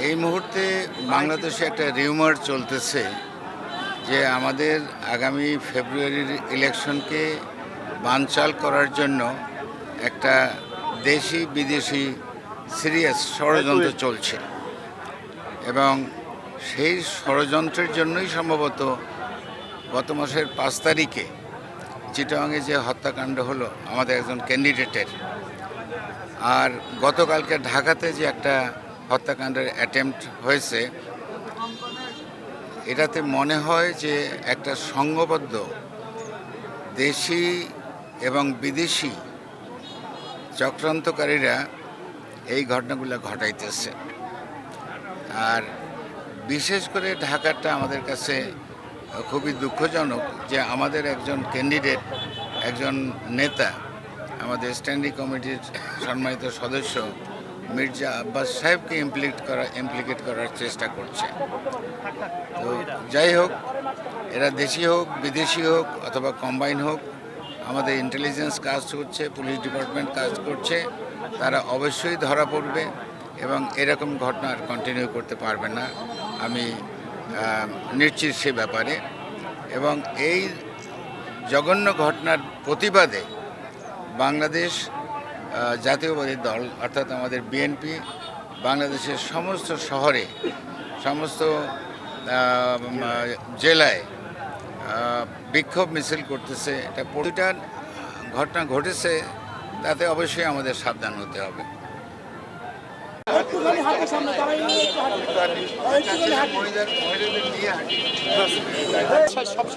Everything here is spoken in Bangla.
এই মুহূর্তে বাংলাদেশে একটা রিউমার চলতেছে যে আমাদের আগামী ফেব্রুয়ারির ইলেকশনকে বানচাল করার জন্য একটা দেশি বিদেশি সিরিয়াস ষড়যন্ত্র চলছে এবং সেই ষড়যন্ত্রের জন্যই সম্ভবত গত মাসের 5 তারিখে চিটাগাংয়ে যে হত্যাকাণ্ড হলো আমাদের একজন ক্যান্ডিডেটের, আর গতকালকে ঢাকাতে যে একটা হত্যাকাণ্ডের অ্যাটেম্প্ট হয়েছে, এটাতে মনে হয় যে একটা সংঘবদ্ধ দেশি এবং বিদেশি চক্রান্তকারীরা এই ঘটনাগুলো ঘটাইতেছে। আর বিশেষ করে ঢাকাটা আমাদের কাছে খুবই দুঃখজনক যে আমাদের একজন ক্যান্ডিডেট, একজন নেতা, আমাদের স্ট্যান্ডিং কমিটির সম্মানিত সদস্য মির্জা আব্বাস সাহেবকে ইমপ্লিকেট করার চেষ্টা করছে। তো যাই হোক, এরা দেশি হোক, বিদেশি হোক অথবা কম্বাইন হোক, আমাদের ইন্টেলিজেন্স কাজ করছে, পুলিশ ডিপার্টমেন্ট কাজ করছে, তারা অবশ্যই ধরা পড়বে এবং এরকম ঘটনা আর কন্টিনিউ করতে পারবে না, আমি নিশ্চিত সে ব্যাপারে। এবং এই জঘন্য ঘটনার প্রতিবাদে বাংলাদেশ জাতীয়বাদী দল অর্থাৎ আমাদের বিএনপি বাংলাদেশের সমস্ত শহরে, সমস্ত জেলায় বিক্ষোভ মিছিল করতেছে। এটা প্রতিটা ঘটনা ঘটেছে, তাতে অবশ্যই আমাদের সাবধান হতে হবে। সব